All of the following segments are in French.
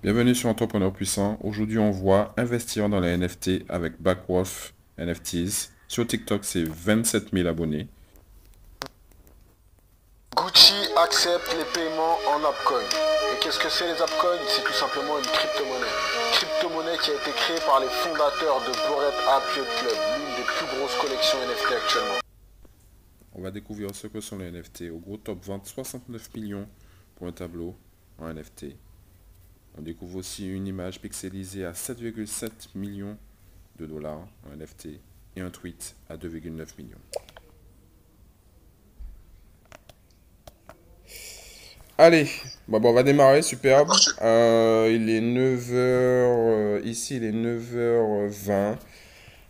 Bienvenue sur Entrepreneur Puissant. Aujourd'hui, on voit investir dans les NFT avec Blackwolf NFTs. Sur TikTok, c'est 27 000 abonnés. Gucci accepte les paiements en Appcoin. Et qu'est-ce que c'est les Appcoins? C'est tout simplement une crypto-monnaie. Crypto-monnaie qui a été créée par les fondateurs de Bored Ape Yacht Club, l'une des plus grosses collections NFT actuellement. On va découvrir ce que sont les NFT. Au gros top vente, 69 millions pour un tableau en NFT. On découvre aussi une image pixelisée à 7,7 millions de dollars en NFT et un tweet à 2,9 millions. Allez, on va démarrer, superbe. Il est 9 heures ici il est 9h20.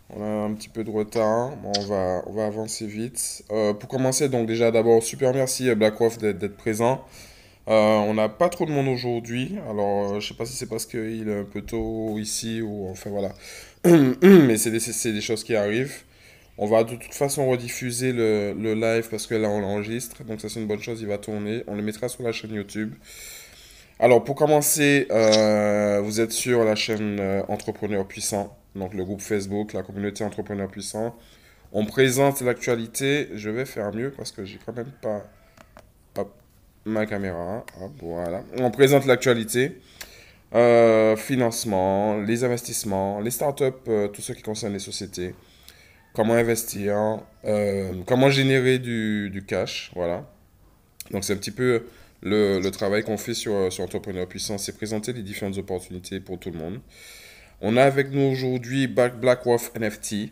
On a un petit peu de retard. Bon, on va avancer vite. Pour commencer, donc déjà d'abord, super merci à BlackRock d'être présent. On n'a pas trop de monde aujourd'hui. Alors, je sais pas si c'est parce qu'il est un peu tôt ici ou enfin voilà. Mais c'est des choses qui arrivent. On va de toute façon rediffuser le live parce que là on l'enregistre. Donc ça c'est une bonne chose, il va tourner. On le mettra sur la chaîne YouTube. Alors pour commencer, vous êtes sur la chaîne Entrepreneur Puissant. Donc le groupe Facebook, la communauté Entrepreneur Puissant. On présente l'actualité. Je vais faire mieux parce que j'ai quand même pas hop, ma caméra. Hop, voilà. On présente l'actualité. Financement, les investissements, les startups, tout ce qui concerne les sociétés. Comment investir, comment générer du cash, voilà. Donc c'est un petit peu le travail qu'on fait sur Entrepreneur Puissant, c'est présenter les différentes opportunités pour tout le monde. On a avec nous aujourd'hui BlackRock NFT,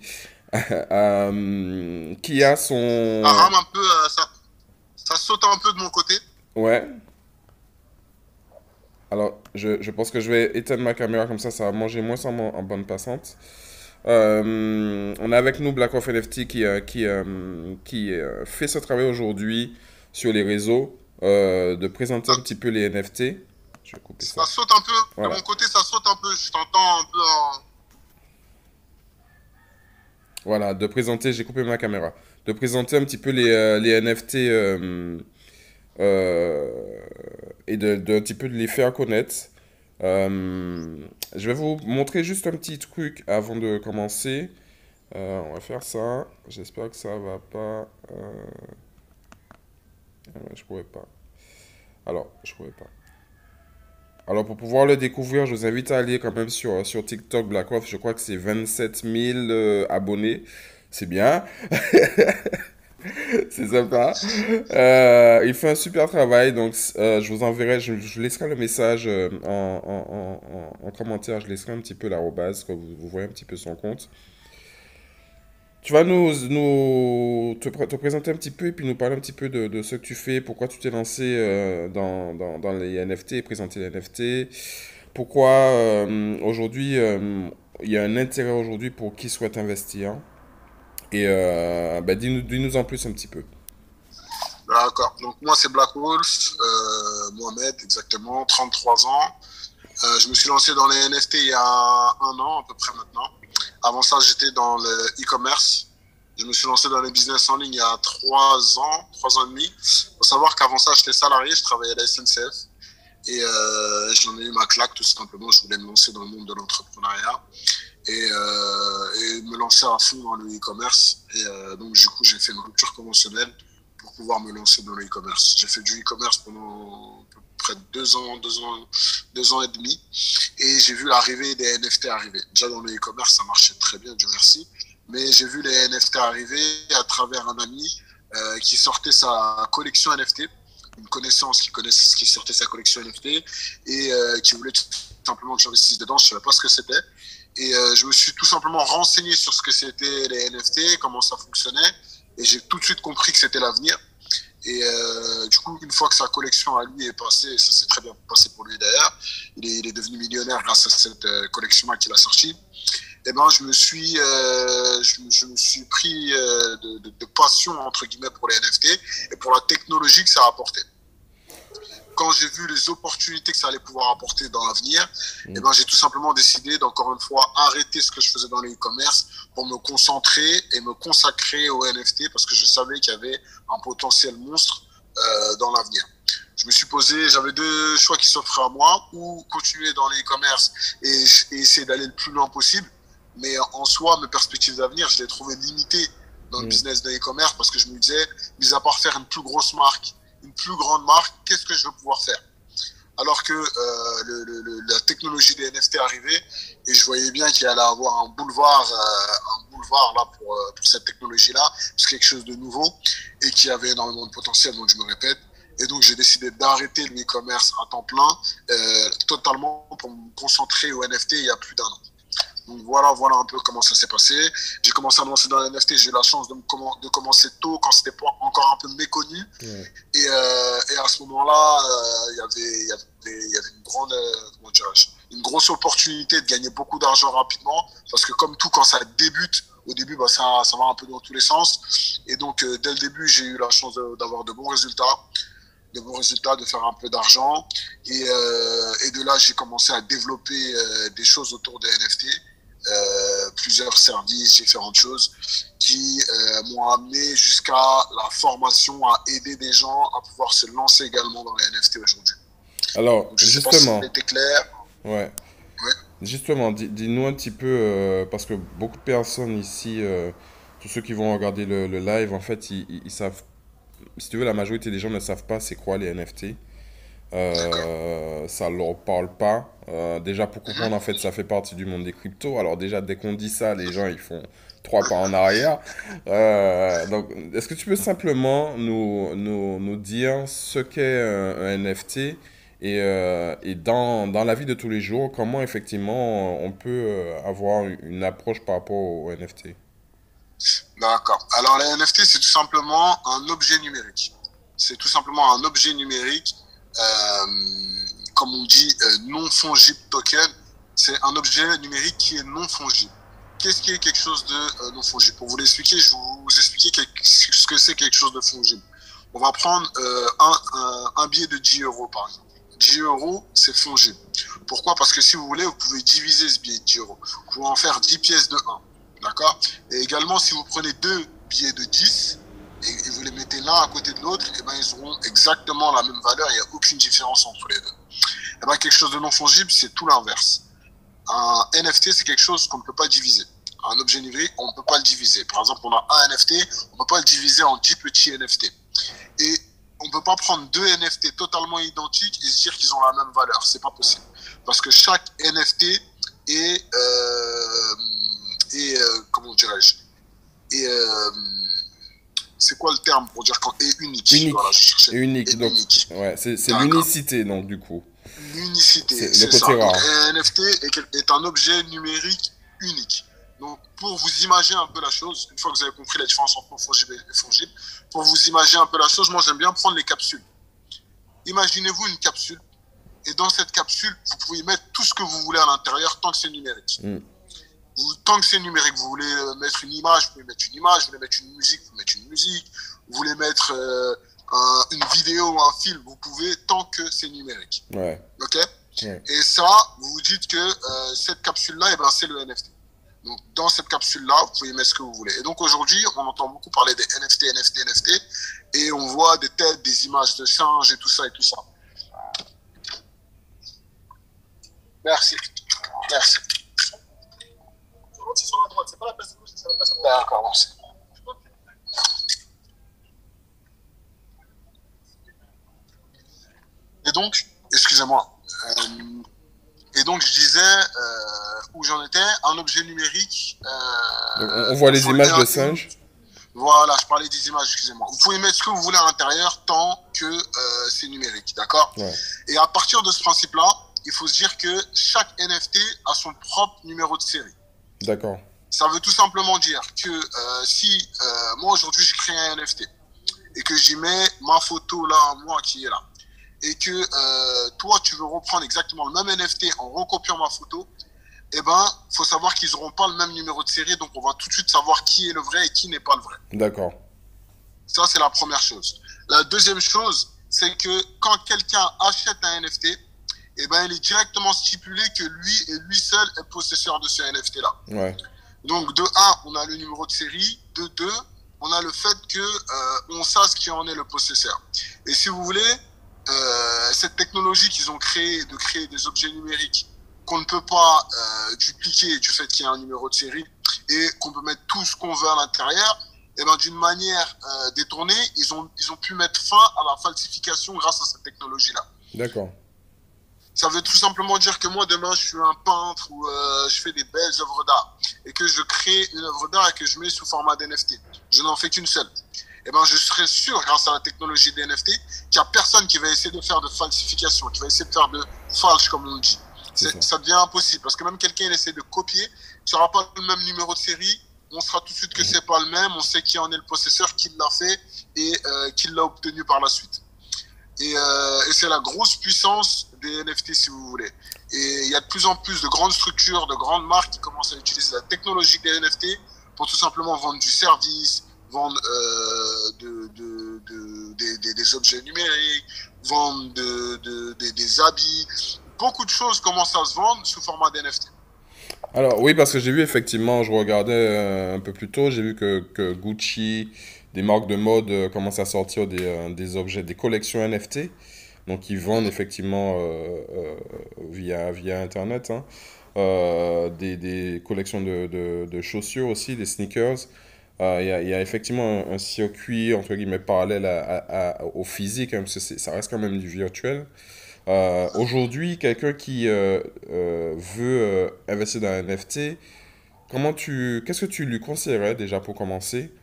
qui a Ça son... rame un peu, ça saute un peu de mon côté. Ouais, alors je pense que je vais éteindre ma caméra comme ça va manger moins en bande passante. On a avec nous BlackRock NFT qui fait ce travail aujourd'hui sur les réseaux, de présenter un Ça, petit peu les NFT. Je vais couper ça. ça saute un peu, de Voilà. mon côté, ça saute un peu. Je t'entends un peu en... Voilà, de présenter, j'ai coupé ma caméra. De présenter un petit peu les NFT euh, et un petit peu de les faire connaître. Je vais vous montrer juste un petit truc avant de commencer. On va faire ça. J'espère que ça va pas. Ouais, je pourrais pas. Alors, je pourrais pas. Alors, pour pouvoir le découvrir, je vous invite à aller quand même sur TikTok BlackRock. Je crois que c'est 27 000 abonnés. C'est bien. C'est sympa. Il fait un super travail. Donc, je vous enverrai, je laisserai le message en commentaire. Je laisserai un petit peu l'arrobase, que vous voyez un petit peu son compte. Tu vas te présenter un petit peu et puis nous parler un petit peu de ce que tu fais, pourquoi tu t'es lancé dans les NFT et présenter les NFT, pourquoi aujourd'hui il y a un intérêt aujourd'hui pour qui souhaite investir. Et dis-nous en plus un petit peu. D'accord. Donc, moi, c'est Black Wolf, Mohamed, exactement, 33 ans. Je me suis lancé dans les NFT il y a un an, à peu près maintenant. Avant ça, j'étais dans le e-commerce. Je me suis lancé dans les business en ligne il y a 3 ans, 3 ans et demi. Il faut savoir qu'avant ça, j'étais salarié, je travaillais à la SNCF. Et j'en ai eu ma claque, tout simplement. Je voulais me lancer dans le monde de l'entrepreneuriat et me lancer à fond dans le e-commerce. Et donc, du coup, j'ai fait une rupture conventionnelle pour pouvoir me lancer dans le e-commerce. J'ai fait du e-commerce pendant à peu près 2 ans, 2 ans et demi. Et j'ai vu l'arrivée des NFT arriver. Déjà, dans le e-commerce, ça marchait très bien, Dieu merci. Mais j'ai vu les NFT arriver à travers un ami qui sortait sa collection NFT, une connaissance qui sortait sa collection NFT et qui voulait tout simplement que j'investisse dedans. Je ne savais pas ce que c'était. Et je me suis tout simplement renseigné sur ce que c'était les NFT, comment ça fonctionnait. Et j'ai tout de suite compris que c'était l'avenir. Et du coup, une fois que sa collection à lui est passée, ça s'est très bien passé pour lui d'ailleurs, il est devenu millionnaire grâce à cette collection qu'il a sortie. Et ben, je me suis pris de passion entre guillemets pour les NFT et pour la technologie que ça a apporté. Quand j'ai vu les opportunités que ça allait pouvoir apporter dans l'avenir, eh ben, j'ai tout simplement décidé d'encore une fois arrêter ce que je faisais dans le e-commerce pour me concentrer et me consacrer aux NFT parce que je savais qu'il y avait un potentiel monstre dans l'avenir. Je me suis posé, j'avais deux choix qui s'offraient à moi, ou continuer dans les e-commerce et essayer d'aller le plus loin possible. Mais en soi, mes perspectives d'avenir, je les trouvais limitées dans le Mm. business de e-commerce parce que je me disais, mis à part faire une plus grosse marque, une plus grande marque, qu'est-ce que je vais pouvoir faire? Alors que la technologie des NFT arrivait et je voyais bien qu'il allait avoir un boulevard là pour cette technologie-là, c'est quelque chose de nouveau et qui avait énormément de potentiel, donc je me répète. Et donc j'ai décidé d'arrêter le e-commerce à temps plein, totalement pour me concentrer au NFT il y a plus d'un an. Donc voilà un peu comment ça s'est passé. J'ai commencé à me lancer dans les NFT, j'ai eu la chance de commencer tôt quand c'était pas encore un peu méconnu. Ouais. Et à ce moment-là, il y avait une grande, une grosse opportunité de gagner beaucoup d'argent rapidement. Parce que comme tout, quand ça débute, au début, bah, ça va un peu dans tous les sens. Et donc, dès le début, j'ai eu la chance d'avoir de bons résultats, de faire un peu d'argent. Et de là, j'ai commencé à développer des choses autour des NFT. Plusieurs services, différentes choses qui m'ont amené jusqu'à la formation, à aider des gens à pouvoir se lancer également dans les NFT aujourd'hui. Alors, Donc, je ne sais pas si justement, c'était clair. ouais. Ouais. Justement, dis-nous un petit peu, parce que beaucoup de personnes ici, tous ceux qui vont regarder le live, en fait, ils savent, si tu veux, la majorité des gens ne savent pas c'est quoi les NFT. D'accord. Ça leur parle pas. Déjà, pour Mhm. comprendre, en fait, ça fait partie du monde des cryptos. Alors déjà, dès qu'on dit ça, les gens, ils font trois pas en arrière. Donc, est-ce que tu peux simplement nous dire ce qu'est un NFT et dans la vie de tous les jours, comment effectivement on peut avoir une approche par rapport au NFT? D'accord. Alors, les NFT, c'est tout simplement un objet numérique. C'est tout simplement un objet numérique, euh, comme on dit, non fongible token. C'est un objet numérique qui est non fongible. Qu'est-ce qui est quelque chose de non fongible? Pour vous l'expliquer, je vais vous expliquer ce que c'est quelque chose de fongible. On va prendre un billet de 10 euros, par exemple. 10 euros, c'est fongible. Pourquoi? Parce que si vous voulez, vous pouvez diviser ce billet de 10 euros. Vous pouvez en faire 10 pièces de 1. D'accord? Et également, si vous prenez deux billets de 10 et vous les mettez l'un à côté de l'autre, et ben, ils auront exactement la même valeur. Il n'y a aucune différence entre les deux. Et ben, quelque chose de non fongible, c'est tout l'inverse. Un NFT, c'est quelque chose qu'on ne peut pas diviser. Un objet numérique, on ne peut pas le diviser. Par exemple, on a un NFT, on ne peut pas le diviser en 10 petits NFT. Et on ne peut pas prendre deux NFT totalement identiques et se dire qu'ils ont la même valeur. C'est pas possible. Parce que chaque NFT comment dirais-je, et c'est quoi le terme pour dire quand est unique? Voilà, je Unique. cherchais. Unique. Est Donc, unique. ouais, c'est D'accord. l'unicité, donc, du coup. L'unicité, C'est le c'est côté ça. Donc rare. un NFT est un objet numérique unique. Donc pour vous imaginer un peu la chose, une fois que vous avez compris la différence entre non fongible et fongible, pour vous imaginer un peu la chose, moi j'aime bien prendre les capsules. Imaginez-vous une capsule et dans cette capsule, vous pouvez mettre tout ce que vous voulez à l'intérieur tant que c'est numérique. Mm. Tant que c'est numérique, vous voulez mettre une image, vous pouvez mettre une image, vous voulez mettre une musique, vous mettez une musique, vous voulez mettre une vidéo ou un film, vous pouvez tant que c'est numérique. Ouais. Ok? Ouais. Et ça, vous vous dites que cette capsule-là, eh ben, c'est le NFT. Donc, dans cette capsule-là, vous pouvez mettre ce que vous voulez. Et donc, aujourd'hui, on entend beaucoup parler des NFT, et on voit des têtes, des images de singes et tout ça et tout ça. Merci. Merci. Sur la droite, c'est pas la place de gauche, c'est la place de droite. D'accord, merci. Et donc, excusez-moi. Et donc, je disais où j'en étais, un objet numérique. Donc, on voit les images de singes. Voilà, je parlais des images, excusez-moi. Vous pouvez mettre ce que vous voulez à l'intérieur tant que c'est numérique, d'accord? Ouais. Et à partir de ce principe-là, il faut se dire que chaque NFT a son propre numéro de série. D'accord. Ça veut tout simplement dire que si moi aujourd'hui je crée un NFT et que j'y mets ma photo là, moi qui est là, et que toi tu veux reprendre exactement le même NFT en recopiant ma photo, eh ben faut savoir qu'ils n'auront pas le même numéro de série, donc on va tout de suite savoir qui est le vrai et qui n'est pas le vrai. D'accord. Ça c'est la première chose. La deuxième chose, c'est que quand quelqu'un achète un NFT, eh ben il est directement stipulé que lui et lui seul est possesseur de ce NFT là. Ouais. Donc, de 1, on a le numéro de série. De 2, on a le fait que on sache qui en est le possesseur. Et si vous voulez, cette technologie qu'ils ont créée de créer des objets numériques qu'on ne peut pas dupliquer du fait qu'il y a un numéro de série et qu'on peut mettre tout ce qu'on veut à l'intérieur, et ben d'une manière détournée, ils ont pu mettre fin à la falsification grâce à cette technologie-là. D'accord. Ça veut tout simplement dire que moi, demain, je suis un peintre ou je fais des belles œuvres d'art et que je crée une œuvre d'art et que je mets sous format d'NFT. Je n'en fais qu'une seule. Et ben, je serai sûr, grâce à la technologie des NFT, qu'il n'y a personne qui va essayer de faire de falsification, qui va essayer de faire de falche, comme on dit. Ça devient impossible parce que même quelqu'un essaie de copier, tu n'auras pas le même numéro de série, on saura tout de suite que c'est pas le même, on sait qui en est le possesseur, qui l'a fait et qui l'a obtenu par la suite. Et c'est la grosse puissance des NFT, si vous voulez. Et il y a de plus en plus de grandes structures, de grandes marques qui commencent à utiliser la technologie des NFT pour tout simplement vendre du service, vendre des objets numériques, vendre des habits. Beaucoup de choses commencent à se vendre sous format d'NFT. Alors oui, parce que j'ai vu effectivement, je regardais un peu plus tôt, j'ai vu que Gucci, des marques de mode commencent à sortir des objets, des collections NFT. Donc ils vendent effectivement via Internet, hein, des collections de chaussures aussi, des sneakers. Il y a effectivement un circuit entre guillemets parallèle au physique, hein, parce que ça reste quand même du virtuel. Aujourd'hui, quelqu'un qui veut investir dans un NFT, qu'est-ce que tu lui conseillerais déjà pour commencer?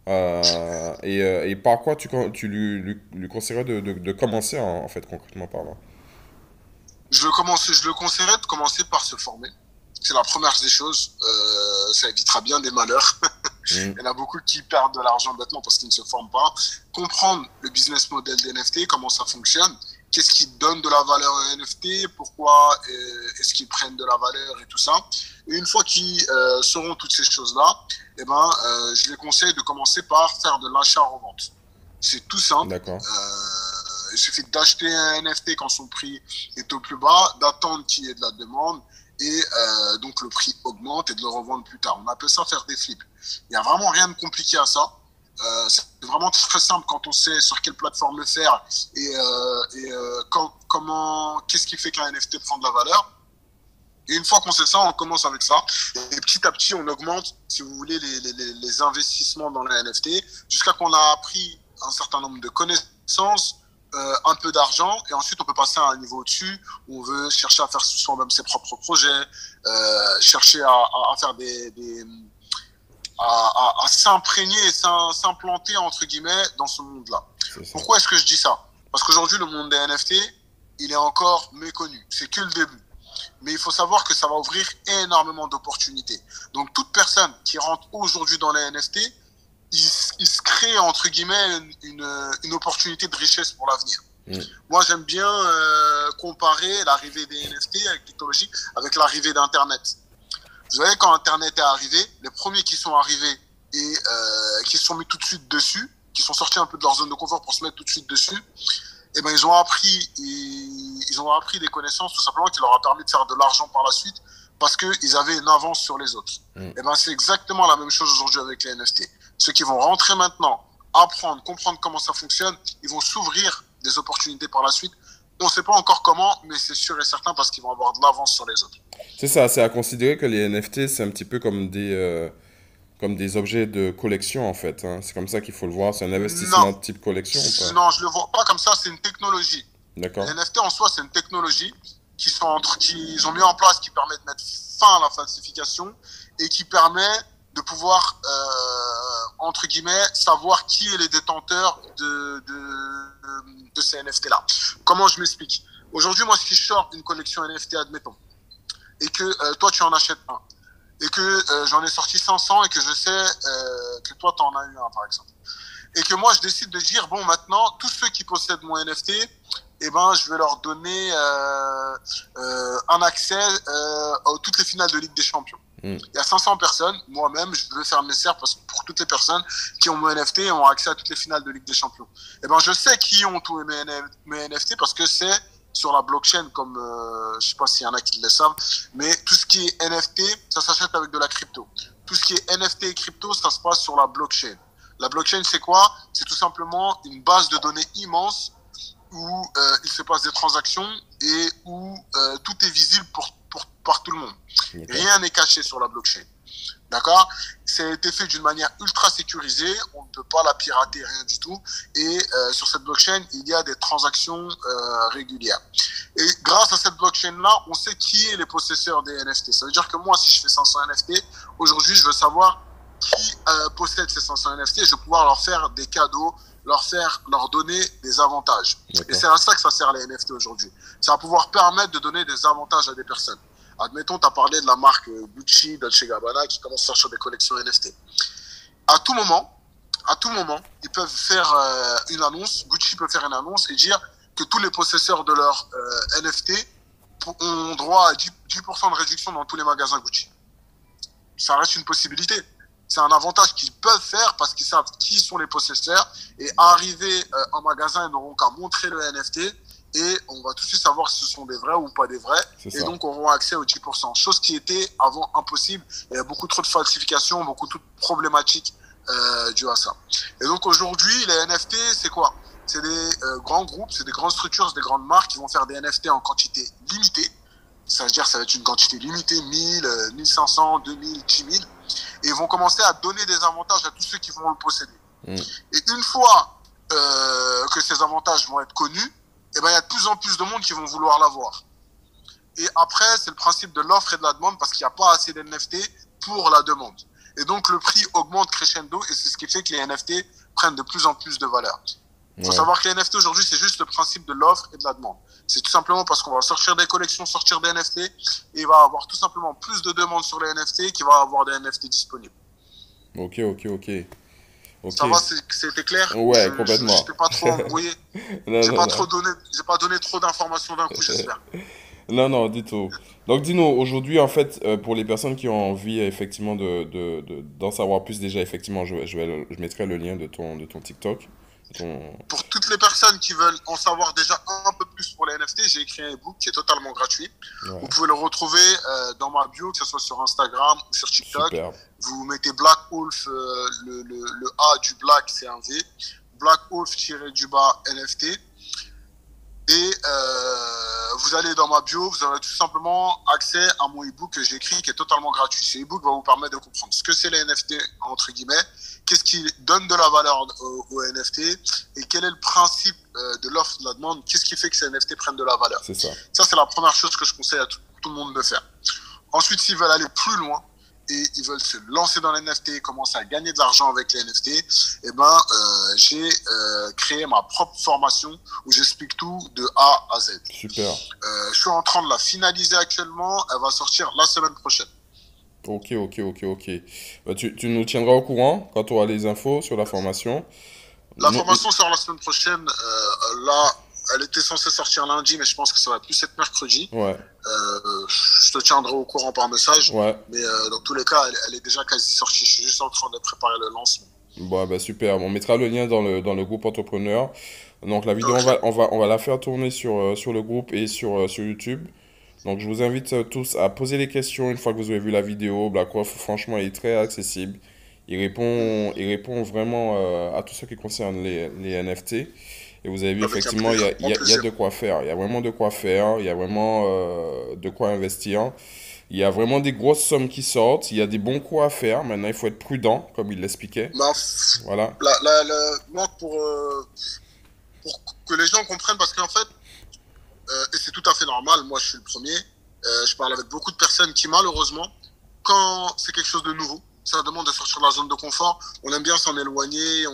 Et par quoi tu lui conseillerais de commencer en fait concrètement parlant? Je le conseillerais de commencer par se former. C'est la première des choses. Ça évitera bien des malheurs. Il y en a beaucoup qui perdent de l'argent bêtement parce qu'ils ne se forment pas. Comprendre le business model des NFT, comment ça fonctionne, qu'est-ce qui donne de la valeur à un NFT, pourquoi est-ce qu'ils prennent de la valeur et tout ça. Et une fois qu'ils sauront toutes ces choses-là, eh ben, je les conseille de commencer par faire de l'achat-revente. C'est tout simple. D'accord. Il suffit d'acheter un NFT quand son prix est au plus bas, d'attendre qu'il y ait de la demande et donc le prix augmente et de le revendre plus tard. On appelle ça faire des flips. Il n'y a vraiment rien de compliqué à ça. C'est vraiment très simple quand on sait sur quelle plateforme le faire et qu'est-ce qui fait qu'un NFT prend de la valeur. Et une fois qu'on sait ça, on commence avec ça. Et petit à petit, on augmente, si vous voulez, les investissements dans les NFT jusqu'à qu'on a appris un certain nombre de connaissances, un peu d'argent, et ensuite on peut passer à un niveau au-dessus où on veut chercher à faire soi-même ses propres projets, chercher à faire à s'imprégner et s'implanter entre guillemets dans ce monde-là. Pourquoi est-ce que je dis ça? Parce qu'aujourd'hui le monde des NFT, il est encore méconnu. C'est que le début. Mais il faut savoir que ça va ouvrir énormément d'opportunités. Donc toute personne qui rentre aujourd'hui dans les NFT, il se crée entre guillemets une opportunité de richesse pour l'avenir. Moi j'aime bien comparer l'arrivée des NFT avec technologie avec l'arrivée d'Internet. Vous savez, quand Internet est arrivé, les premiers qui sont arrivés et qui se sont mis tout de suite dessus, qui sont sortis un peu de leur zone de confort pour se mettre tout de suite dessus, eh ben ils ont appris des connaissances tout simplement qui leur a permis de faire de l'argent par la suite parce qu'ils avaient une avance sur les autres. Eh ben c'est exactement la même chose aujourd'hui avec les NFT. Ceux qui vont rentrer maintenant, apprendre, comprendre comment ça fonctionne, ils vont s'ouvrir des opportunités par la suite. On ne sait pas encore comment, mais c'est sûr et certain parce qu'ils vont avoir de l'avance sur les autres. C'est ça, c'est à considérer que les NFT, c'est un petit peu comme des objets de collection en fait, hein. C'est comme ça qu'il faut le voir, c'est un investissement type collection ou pas? Non, je ne le vois pas comme ça, c'est une technologie. D'accord. Les NFT en soi, c'est une technologie qu'ils ont mis en place qui permet de mettre fin à la falsification et qui permet de pouvoir, entre guillemets, savoir qui est les détenteurs de ces NFT-là. Comment je m'explique? Aujourd'hui, moi, si je sors une collection NFT, admettons, et que toi, tu en achètes un, et que j'en ai sorti 500 et que je sais que toi, tu en as eu un, par exemple. Et que moi, je décide de dire, bon, maintenant, tous ceux qui possèdent mon NFT, eh ben, je vais leur donner un accès à toutes les finales de Ligue des Champions. Il y a 500 personnes, moi-même, je vais faire nécessaire pour toutes les personnes qui ont mon NFT et ont accès à toutes les finales de Ligue des Champions. Eh ben, je sais qui ont tous mes NFT parce que c'est sur la blockchain, comme je sais pas s'il y en a qui le savent, mais tout ce qui est NFT, ça s'achète avec de la crypto. Tout ce qui est NFT et crypto, ça se passe sur la blockchain. La blockchain, c'est quoi? C'est tout simplement une base de données immense où il se passe des transactions et où tout est visible par tout le monde. Rien n'est caché sur la blockchain. D'accord? Ça a été fait d'une manière ultra sécurisée, on ne peut pas la pirater, rien du tout. Et sur cette blockchain, il y a des transactions régulières. Et grâce à cette blockchain-là, on sait qui est les possesseurs des NFT. Ça veut dire que moi, si je fais 500 NFT, aujourd'hui, je veux savoir qui possède ces 500 NFT. Je vais pouvoir leur faire des cadeaux, leur donner des avantages. Et c'est à ça que ça sert les NFT aujourd'hui. Ça va pouvoir permettre de donner des avantages à des personnes. Admettons, tu as parlé de la marque Gucci, Dolce & Gabbana qui commence à sortir des collections NFT. À tout moment, ils peuvent faire une annonce, Gucci peut faire une annonce et dire que tous les possesseurs de leur NFT ont droit à 10% de réduction dans tous les magasins Gucci. Ça reste une possibilité. C'est un avantage qu'ils peuvent faire parce qu'ils savent qui sont les possesseurs et arriver en magasin, ils n'auront qu'à montrer le NFT et on va tout de suite savoir si ce sont des vrais ou pas des vrais et donc auront accès aux 10%. Chose qui était avant impossible. Il y a beaucoup trop de falsifications, beaucoup trop de problématiques dues à ça. Et donc aujourd'hui, les NFT, c'est quoi? C'est des grands groupes, c'est des grandes structures, c'est des grandes marques qui vont faire des NFT en quantité limitée. Ça veut dire que ça va être une quantité limitée, 1000, 1500, 2000, 10 000. Et ils vont commencer à donner des avantages à tous ceux qui vont le posséder. Et une fois que ces avantages vont être connus, eh ben, il y a de plus en plus de monde qui vont vouloir l'avoir. Et après, c'est le principe de l'offre et de la demande parce qu'il n'y a pas assez d'NFT pour la demande. Et donc, le prix augmente crescendo et c'est ce qui fait que les NFT prennent de plus en plus de valeur. Il faut savoir que les NFT aujourd'hui, c'est juste le principe de l'offre et de la demande. C'est tout simplement parce qu'on va sortir des collections, sortir des NFT et il va y avoir tout simplement plus de demandes sur les NFT qu'il va y avoir des NFT disponibles. Ok. Ça va, c'était clair? Ouais, complètement. Je t'ai pas trop embrouillé. J'ai pas donné trop d'informations d'un coup, j'espère. Non, du tout. Donc, dis-nous, aujourd'hui, en fait, pour les personnes qui ont envie, effectivement, d'en savoir plus, déjà, effectivement, je mettrai le lien de ton TikTok. Pour toutes les personnes qui veulent en savoir déjà un peu plus pour les NFT, j'ai écrit un e-book qui est totalement gratuit. Vous pouvez le retrouver dans ma bio, que ce soit sur Instagram ou sur TikTok. Super. Vous mettez Black Wolf, le A du Black, c'est un V. Black Wolf-du-bas NFT. Et vous allez dans ma bio, vous aurez tout simplement accès à mon e-book que j'ai écrit qui est totalement gratuit. Ce e-book va vous permettre de comprendre ce que c'est les NFT, entre guillemets, qu'est-ce qui donne de la valeur aux NFT et quel est le principe de l'offre et de la demande, qu'est-ce qui fait que ces NFT prennent de la valeur. C'est ça. Ça, c'est la première chose que je conseille à tout le monde de faire. Ensuite, s'ils veulent aller plus loin, et ils veulent se lancer dans les NFT, commencer à gagner de l'argent avec les NFT, eh ben, j'ai créé ma propre formation où j'explique tout de A à Z. Super. Je suis en train de la finaliser actuellement. Elle va sortir la semaine prochaine. Ok. Bah, tu nous tiendras au courant quand tu auras les infos sur la formation. La formation sort la semaine prochaine. Là, elle était censée sortir lundi, mais je pense que ça va plus être mercredi. Ouais. Je te tiendrai au courant par message. Ouais. Mais dans tous les cas, elle est déjà quasi sortie. Je suis juste en train de préparer le lancement. Bon, bah super. On mettra le lien dans le groupe entrepreneur. Donc la vidéo, on va la faire tourner sur le groupe et sur YouTube. Donc je vous invite tous à poser les questions une fois que vous avez vu la vidéo. BlackRock, franchement, il est très accessible. Il répond vraiment à tout ce qui concerne les NFT. Et vous avez vu, effectivement, il y a de quoi faire. Il y a vraiment de quoi faire. Il y a vraiment de quoi investir. Il y a vraiment des grosses sommes qui sortent. Il y a des bons coups à faire. Maintenant, il faut être prudent, comme il l'expliquait. Voilà. Moi, pour que les gens comprennent, parce qu'en fait, et c'est tout à fait normal, moi je suis le premier, je parle avec beaucoup de personnes qui malheureusement, quand c'est quelque chose de nouveau, ça demande de sortir de la zone de confort, on aime bien s'en éloigner,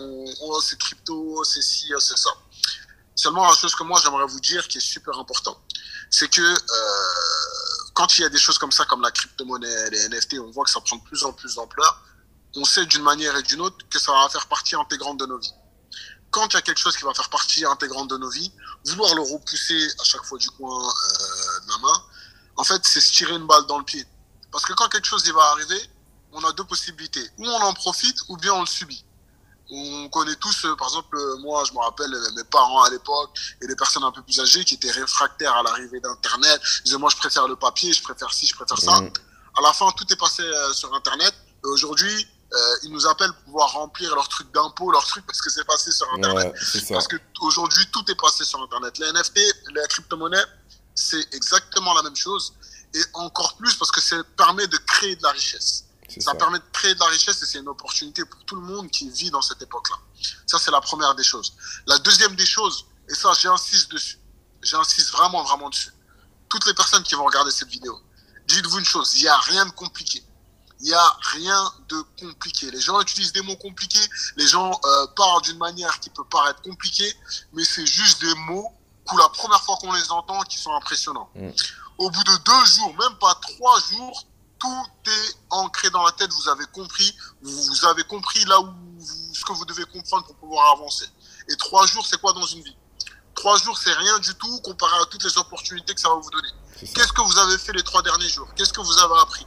c'est crypto, c'est ci, c'est ça. Seulement la chose que moi j'aimerais vous dire qui est super important, c'est que quand il y a des choses comme ça, comme la crypto-monnaie, les NFT, on voit que ça prend de plus en plus d'ampleur, on sait d'une manière et d'une autre que ça va faire partie intégrante de nos vies. Quand il y a quelque chose qui va faire partie intégrante de nos vies, vouloir le repousser à chaque fois du coin de la main, en fait, c'est se tirer une balle dans le pied. Parce que quand quelque chose y va arriver, on a deux possibilités. Ou on en profite, ou bien on le subit. On connaît tous, par exemple, moi, je me rappelle mes parents à l'époque et les personnes un peu plus âgées qui étaient réfractaires à l'arrivée d'Internet. Ils disaient, moi, je préfère le papier, je préfère ci, je préfère ça. À la fin, tout est passé sur Internet. Et aujourd'hui, Ils nous appellent pour pouvoir remplir leurs trucs d'impôts, leurs trucs, parce que c'est passé sur Internet. Ouais, c'est ça. Parce qu'aujourd'hui, tout est passé sur Internet. Les NFT, les crypto-monnaies, c'est exactement la même chose. Et encore plus parce que ça permet de créer de la richesse. Ça permet de créer de la richesse et c'est une opportunité pour tout le monde qui vit dans cette époque-là. Ça, c'est la première des choses. La deuxième des choses, et ça, j'insiste dessus. J'insiste vraiment, vraiment dessus. Toutes les personnes qui vont regarder cette vidéo, dites-vous une chose, il n'y a rien de compliqué. Il n'y a rien de compliqué. Les gens utilisent des mots compliqués, les gens parlent d'une manière qui peut paraître compliquée, mais c'est juste des mots que la première fois qu'on les entend, qui sont impressionnants. Au bout de 2 jours, même pas 3 jours, tout est ancré dans la tête, vous avez compris là où ce que vous devez comprendre pour pouvoir avancer. Et 3 jours, c'est quoi dans une vie? 3 jours, c'est rien du tout comparé à toutes les opportunités que ça va vous donner. Qu'est-ce que vous avez fait les 3 derniers jours? Qu'est-ce que vous avez appris?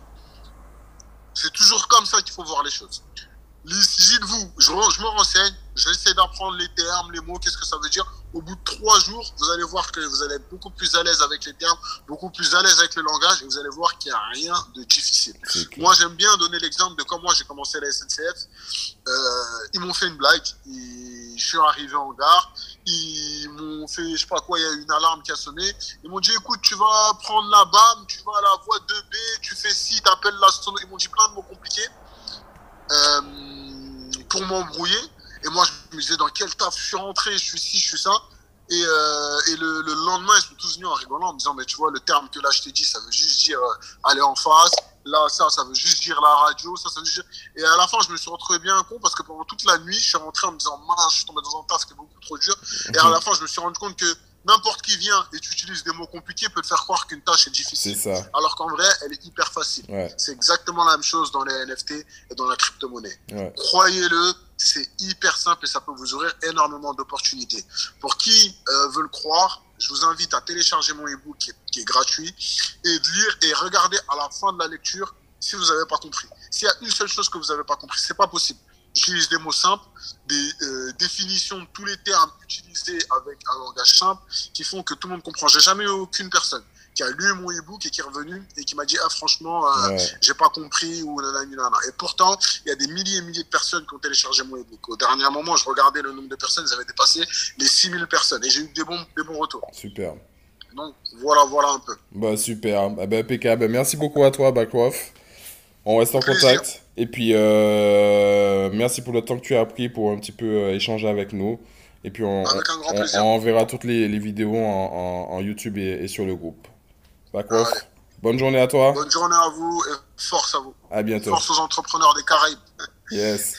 C'est toujours comme ça qu'il faut voir les choses. Dites-vous, je me renseigne, j'essaie d'apprendre les termes, les mots, qu'est-ce que ça veut dire. Au bout de 3 jours, vous allez voir que vous allez être beaucoup plus à l'aise avec les termes, beaucoup plus à l'aise avec le langage, et vous allez voir qu'il n'y a rien de difficile. Moi, j'aime bien donner l'exemple de comment j'ai commencé la SNCF. Ils m'ont fait une blague, je suis arrivé en gare, ils m'ont fait, je sais pas quoi, il y a une alarme qui a sonné. Ils m'ont dit, écoute, tu vas prendre la BAM, tu vas à la voie 2B, tu fais ci, t'appelles la sono. Ils m'ont dit plein de mots compliqués. Pour m'embrouiller. Et moi, je me disais dans quel taf je suis rentré, je suis ci, je suis ça. Et le lendemain, ils sont tous venus en rigolant, en me disant, mais tu vois, le terme que là je t'ai dit, ça veut juste dire aller en face. Là, ça veut juste dire la radio. Ça veut juste dire... Et à la fin, je me suis retrouvé bien con parce que pendant toute la nuit, je suis rentré en me disant, mince, je suis tombé dans un taf qui est beaucoup trop dur. Et à la fin, je me suis rendu compte que n'importe qui vient et tu utilises des mots compliqués peut te faire croire qu'une tâche est difficile. C'est ça. Alors qu'en vrai, elle est hyper facile. Ouais. C'est exactement la même chose dans les NFT et dans la crypto-monnaie. Ouais. Croyez-le, c'est hyper simple et ça peut vous ouvrir énormément d'opportunités. Pour qui veut le croire, je vous invite à télécharger mon e-book qui est gratuit et de lire et regarder à la fin de la lecture si vous n'avez pas compris. S'il y a une seule chose que vous n'avez pas compris, c'est pas possible. J'utilise des mots simples, des définitions de tous les termes utilisés avec un langage simple qui font que tout le monde comprend. J'ai jamais eu aucune personne qui a lu mon e-book et qui est revenu et qui m'a dit « Ah franchement, j'ai pas compris » ou nanana. Et pourtant, il y a des milliers et milliers de personnes qui ont téléchargé mon e-book. Au dernier moment, je regardais le nombre de personnes, ils avaient dépassé les 6000 personnes et j'ai eu des bons retours. Super. Donc voilà un peu. Bah super, impeccable. Merci beaucoup à toi, Backroff. On reste en contact. Et puis, merci pour le temps que tu as pris pour un petit peu échanger avec nous. Et puis, on enverra toutes les vidéos en YouTube et sur le groupe. D'accord. Bonne journée à toi. Bonne journée à vous et force à vous. À bientôt. Force aux entrepreneurs des Caraïbes. Yes.